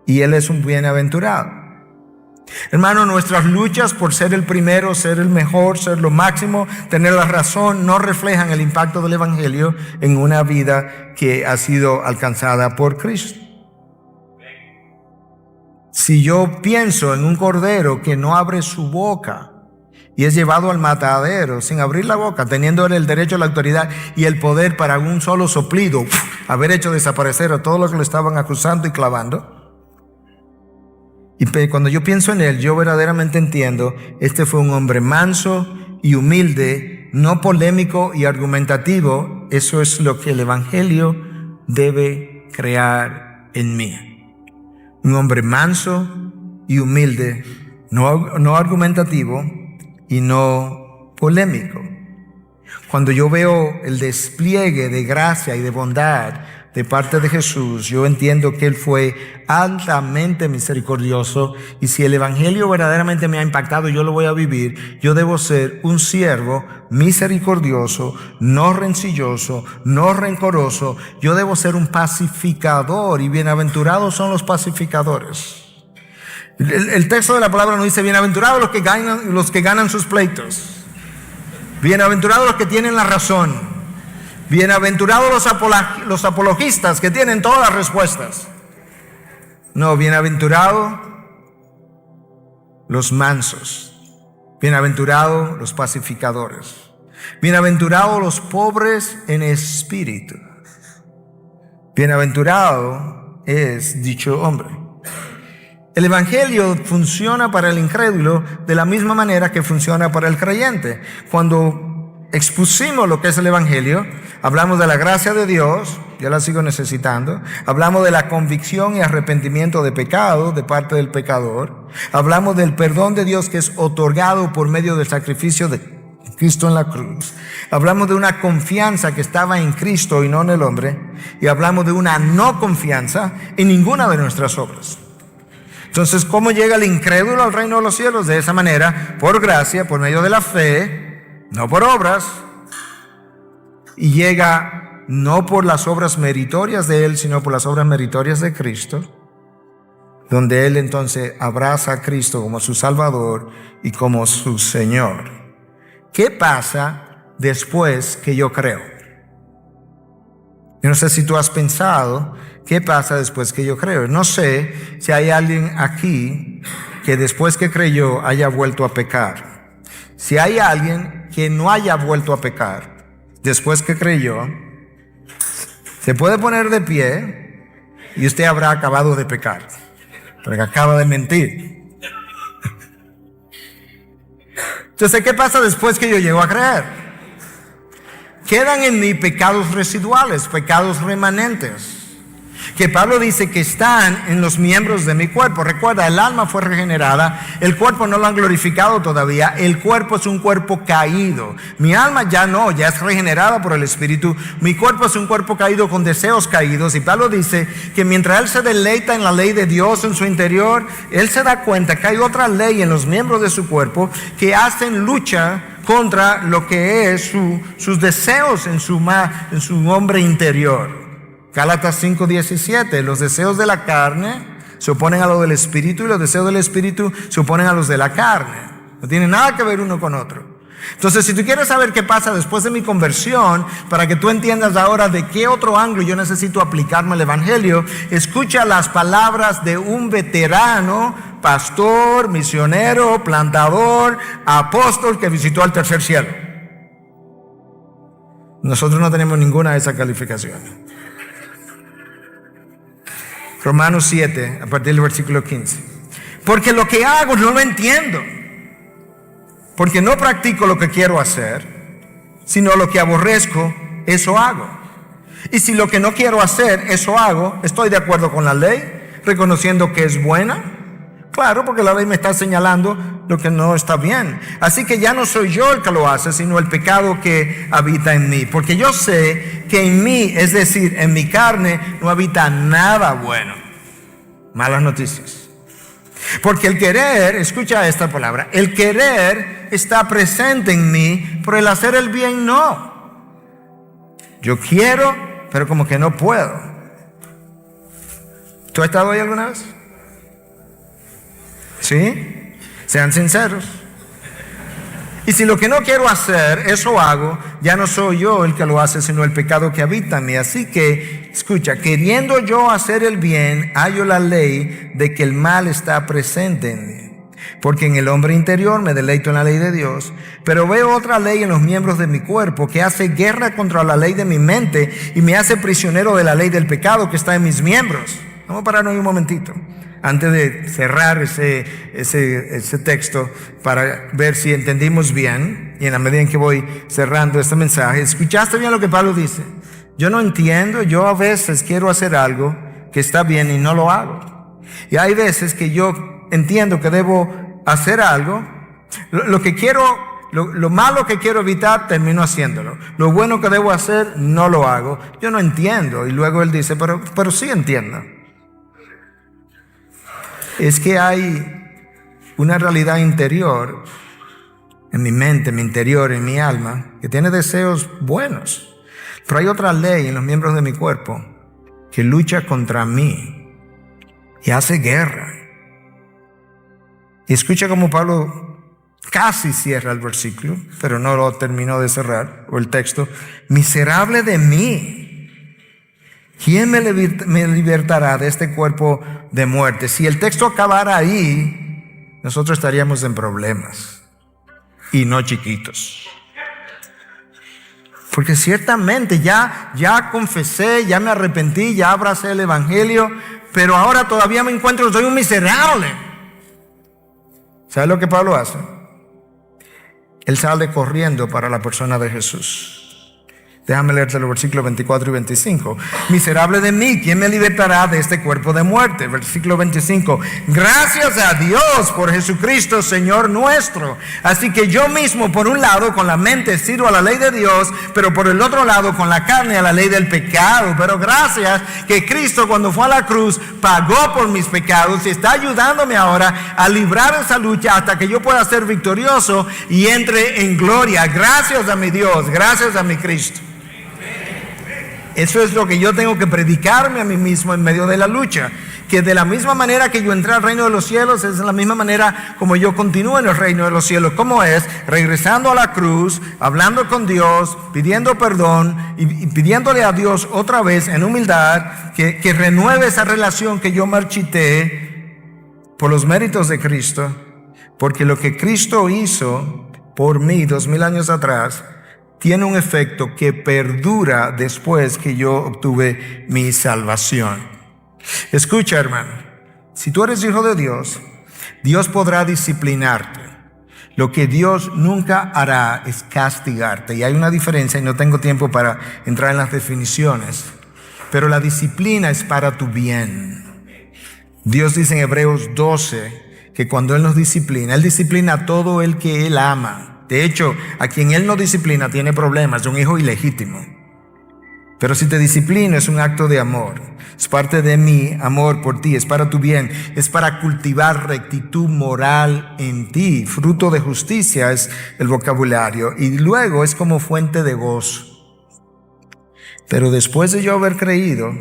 y él es un bienaventurado. Hermano, nuestras luchas por ser el primero, ser el mejor, ser lo máximo, tener la razón, no reflejan el impacto del Evangelio en una vida que ha sido alcanzada por Cristo. Si yo pienso en un cordero que no abre su boca y es llevado al matadero sin abrir la boca, teniendo él el derecho, la autoridad y el poder para un solo soplido haber hecho desaparecer a todos los que lo estaban acusando y clavando, y cuando yo pienso en él, yo verdaderamente entiendo, este fue un hombre manso y humilde, no polémico y argumentativo. Eso es lo que el Evangelio debe crear en mí. Un hombre manso y humilde, no argumentativo y no polémico. Cuando yo veo el despliegue de gracia y de bondad de parte de Jesús, yo entiendo que Él fue altamente misericordioso, y si el Evangelio verdaderamente me ha impactado y yo lo voy a vivir, yo debo ser un siervo misericordioso, no rencilloso, no rencoroso. Yo debo ser un pacificador, y bienaventurados son los pacificadores. El texto de la palabra nos dice, bienaventurados los que ganan sus pleitos, bienaventurados los que tienen la razón, bienaventurados los apologistas que tienen todas las respuestas. No, bienaventurados los mansos, bienaventurados los pacificadores, bienaventurados los pobres en espíritu, bienaventurado es dicho hombre. El Evangelio funciona para el incrédulo de la misma manera que funciona para el creyente. Cuando expusimos lo que es el Evangelio, hablamos de la gracia de Dios, yo la sigo necesitando, hablamos de la convicción y arrepentimiento de pecado de parte del pecador, hablamos del perdón de Dios que es otorgado por medio del sacrificio de Cristo en la cruz, hablamos de una confianza que estaba en Cristo y no en el hombre, y hablamos de una no confianza en ninguna de nuestras obras. Entonces, ¿cómo llega el incrédulo al reino de los cielos? De esa manera, por gracia, por medio de la fe, no por obras, y llega no por las obras meritorias de él, sino por las obras meritorias de Cristo, donde él entonces abraza a Cristo como su Salvador y como su Señor. ¿Qué pasa después que yo creo? Yo no sé si tú has pensado, ¿qué pasa después que yo creo? No sé si hay alguien aquí que después que creyó haya vuelto a pecar. si hay alguien que no haya vuelto a pecar después que creyó, se puede poner de pie y usted habrá acabado de pecar, porque acaba de mentir. Entonces, ¿qué pasa después que yo llego a creer? Quedan en mí pecados residuales, pecados remanentes, que Pablo dice que están en los miembros de mi cuerpo. Recuerda, el alma fue regenerada, el cuerpo no lo han glorificado todavía, el cuerpo es un cuerpo caído. Mi alma ya no, ya es regenerada por el Espíritu, mi cuerpo es un cuerpo caído con deseos caídos. Y Pablo dice que mientras él se deleita en la ley de Dios en su interior, él se da cuenta que hay otra ley en los miembros de su cuerpo que hacen lucha contra lo que es sus deseos en su hombre interior. Gálatas 5:17, los deseos de la carne se oponen a los del Espíritu y los deseos del Espíritu se oponen a los de la carne. No tiene nada que ver uno con otro. Entonces, si tú quieres saber qué pasa después de mi conversión, para que tú entiendas ahora de qué otro ángulo yo necesito aplicarme al Evangelio, escucha las palabras de un veterano, pastor, misionero, plantador, apóstol que visitó al tercer cielo. Nosotros no tenemos ninguna de esas calificaciones. Romanos 7, a partir del versículo 15. Porque lo que hago no lo entiendo, porque no practico lo que quiero hacer, sino lo que aborrezco, eso hago. Y si lo que no quiero hacer, eso hago, estoy de acuerdo con la ley, reconociendo que es buena. Claro, porque la ley me está señalando lo que no está bien. Así que ya no soy yo el que lo hace, sino el pecado que habita en mí. Porque yo sé que en mí, es decir, en mi carne, no habita nada bueno. Malas noticias. Porque el querer, escucha esta palabra, el querer está presente en mí, pero el hacer el bien no. Yo quiero, pero como que no puedo. ¿Tú has estado ahí alguna vez? ¿Sí? Sean sinceros. Y si lo que no quiero hacer, eso hago, ya no soy yo el que lo hace, sino el pecado que habita en mí. Así que, escucha, queriendo yo hacer el bien, hallo la ley de que el mal está presente en mí. Porque en el hombre interior me deleito en la ley de Dios, pero veo otra ley en los miembros de mi cuerpo que hace guerra contra la ley de mi mente y me hace prisionero de la ley del pecado que está en mis miembros. Vamos a pararnos un momentito antes de cerrar ese texto para ver si entendimos bien, y en la medida en que voy cerrando este mensaje, ¿escuchaste bien lo que Pablo dice? Yo no entiendo, yo a veces quiero hacer algo que está bien y no lo hago. Y hay veces que yo entiendo que debo hacer algo, lo malo que quiero evitar, termino haciéndolo. Lo bueno que debo hacer, no lo hago. Yo no entiendo. Y luego él dice, pero sí entiendo. Es que hay una realidad interior en mi mente, mi interior, en mi alma, que tiene deseos buenos. Pero hay otra ley en los miembros de mi cuerpo que lucha contra mí y hace guerra. Y escucha cómo Pablo casi cierra el versículo, pero no lo terminó de cerrar, o el texto. Miserable de mí. ¿Quién me libertará de este cuerpo de muerte? Si el texto acabara ahí, nosotros estaríamos en problemas, y no chiquitos. Porque ciertamente ya confesé, ya me arrepentí, ya abracé el Evangelio, pero ahora todavía me encuentro, soy un miserable. ¿Sabe lo que Pablo hace? Él sale corriendo para la persona de Jesús. Déjame leerte los versículos 24 y 25. Miserable de mí, ¿quién me libertará de este cuerpo de muerte? Versículo 25. Gracias a Dios por Jesucristo, Señor nuestro. Así que yo mismo, por un lado, con la mente sirvo a la ley de Dios, pero por el otro lado, con la carne, a la ley del pecado. Pero gracias que Cristo, cuando fue a la cruz, pagó por mis pecados y está ayudándome ahora a librar esa lucha hasta que yo pueda ser victorioso y entre en gloria. Gracias a mi Dios, gracias a mi Cristo. Eso es lo que yo tengo que predicarme a mí mismo en medio de la lucha. Que de la misma manera que yo entré al reino de los cielos, es la misma manera como yo continúo en el reino de los cielos. ¿Cómo es? Regresando a la cruz, hablando con Dios, pidiendo perdón y pidiéndole a Dios otra vez en humildad que renueve esa relación que yo marchité por los méritos de Cristo. Porque lo que Cristo hizo por mí 2000 años atrás, tiene un efecto que perdura después que yo obtuve mi salvación. Escucha, hermano, si tú eres hijo de Dios, Dios podrá disciplinarte. Lo que Dios nunca hará es castigarte. Y hay una diferencia, y no tengo tiempo para entrar en las definiciones, pero la disciplina es para tu bien. Dios dice en Hebreos 12 que cuando Él nos disciplina, Él disciplina a todo el que Él ama. De hecho, a quien Él no disciplina tiene problemas, es un hijo ilegítimo. Pero si te disciplino es un acto de amor. Es parte de mi amor por ti, es para tu bien, es para cultivar rectitud moral en ti. Fruto de justicia es el vocabulario, y luego es como fuente de gozo. Pero después de yo haber creído,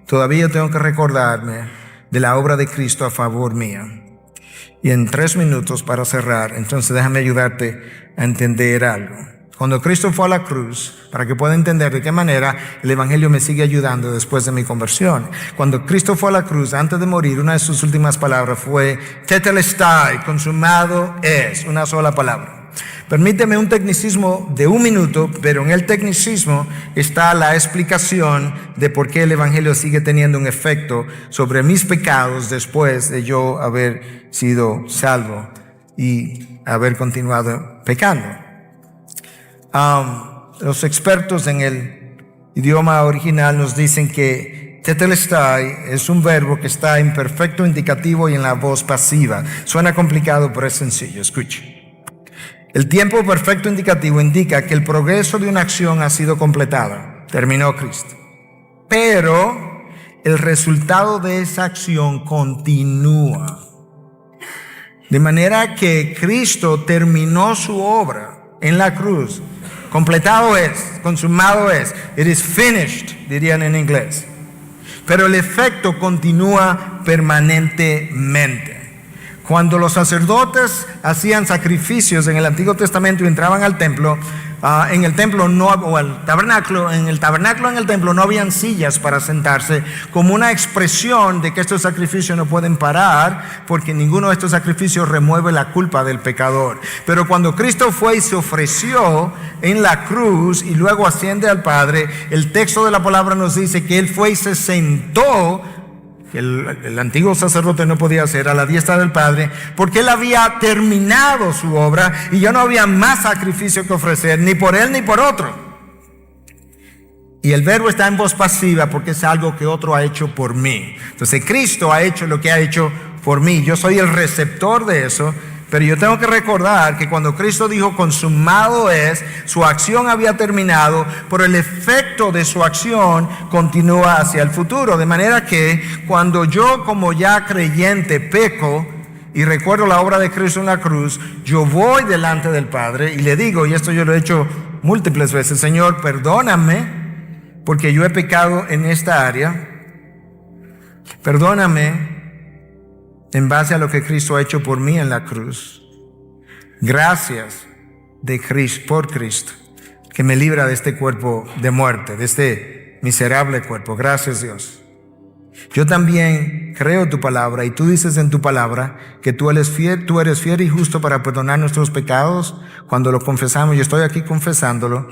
todavía tengo que recordarme de la obra de Cristo a favor mía. Y en 3 minutos para cerrar, entonces déjame ayudarte a entender algo. Cuando Cristo fue a la cruz, para que pueda entender de qué manera el Evangelio me sigue ayudando después de mi conversión. Cuando Cristo fue a la cruz, antes de morir, una de sus últimas palabras fue tetelestai, consumado es, una sola palabra. Permíteme un tecnicismo de 1 minuto, pero en el tecnicismo está la explicación de por qué el Evangelio sigue teniendo un efecto sobre mis pecados después de yo haber sido salvo y haber continuado pecando. Los expertos en el idioma original nos dicen que tetelestai es un verbo que está en perfecto indicativo y en la voz pasiva. Suena complicado, pero es sencillo. Escuche. El tiempo perfecto indicativo indica que el progreso de una acción ha sido completada. Terminó Cristo. Pero el resultado de esa acción continúa. De manera que Cristo terminó su obra en la cruz. Completado es, consumado es. It is finished, dirían en inglés. Pero el efecto continúa permanentemente. Cuando los sacerdotes hacían sacrificios en el Antiguo Testamento y entraban al templo, en el templo no, o el tabernáculo, en el templo no habían sillas para sentarse, como una expresión de que estos sacrificios no pueden parar, porque ninguno de estos sacrificios remueve la culpa del pecador. Pero cuando Cristo fue y se ofreció en la cruz y luego asciende al Padre, el texto de la palabra nos dice que Él fue y se sentó. El antiguo sacerdote no podía hacer a la diestra del Padre, porque Él había terminado su obra y ya no había más sacrificio que ofrecer, ni por Él ni por otro. Y el verbo está en voz pasiva porque es algo que otro ha hecho por mí. Entonces Cristo ha hecho lo que ha hecho por mí. Yo soy el receptor de eso. Pero yo tengo que recordar que cuando Cristo dijo consumado es, su acción había terminado, pero el efecto de su acción continúa hacia el futuro. De manera que cuando yo, como ya creyente, peco y recuerdo la obra de Cristo en la cruz, yo voy delante del Padre y le digo, y esto yo lo he hecho múltiples veces: Señor, perdóname porque yo he pecado en esta área. Perdóname en base a lo que Cristo ha hecho por mí en la cruz. Gracias por Cristo, que me libra de este cuerpo de muerte, de este miserable cuerpo. Gracias, Dios. Yo también creo tu palabra, y tú dices en tu palabra que tú eres fiel y justo para perdonar nuestros pecados cuando lo confesamos. Yo estoy aquí confesándolo.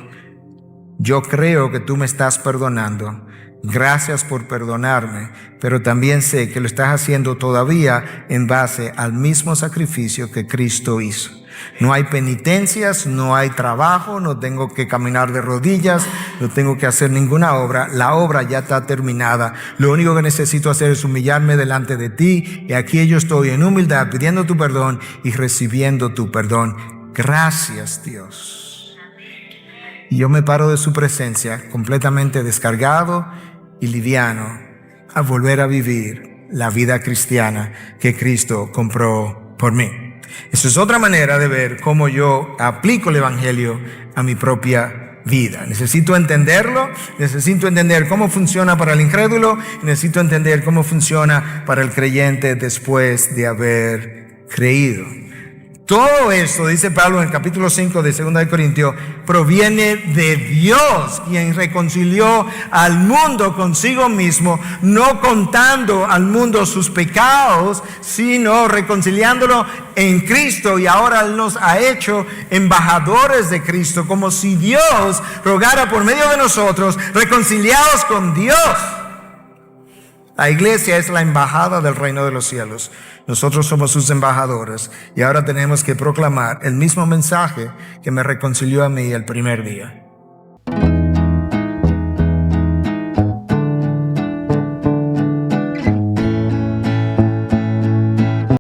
Yo creo que tú me estás perdonando. Gracias por perdonarme, pero también sé que lo estás haciendo todavía en base al mismo sacrificio que Cristo hizo. No hay penitencias, no hay trabajo, no tengo que caminar de rodillas, no tengo que hacer ninguna obra. La obra ya está terminada. Lo único que necesito hacer es humillarme delante de ti, y aquí yo estoy en humildad pidiendo tu perdón y recibiendo tu perdón. Gracias, Dios. Y yo me paro de su presencia completamente descargado y liviano a volver a vivir la vida cristiana que Cristo compró por mí. Esa es otra manera de ver cómo yo aplico el Evangelio a mi propia vida. Necesito entenderlo, necesito entender cómo funciona para el incrédulo, necesito entender cómo funciona para el creyente después de haber creído. Todo esto, dice Pablo en el capítulo 5 de 2 de Corintios, proviene de Dios, quien reconcilió al mundo consigo mismo, no contando al mundo sus pecados, sino reconciliándolo en Cristo, y ahora Él nos ha hecho embajadores de Cristo, como si Dios rogara por medio de nosotros, reconciliados con Dios. La iglesia es la embajada del reino de los cielos. Nosotros somos sus embajadores y ahora tenemos que proclamar el mismo mensaje que me reconcilió a mí el primer día.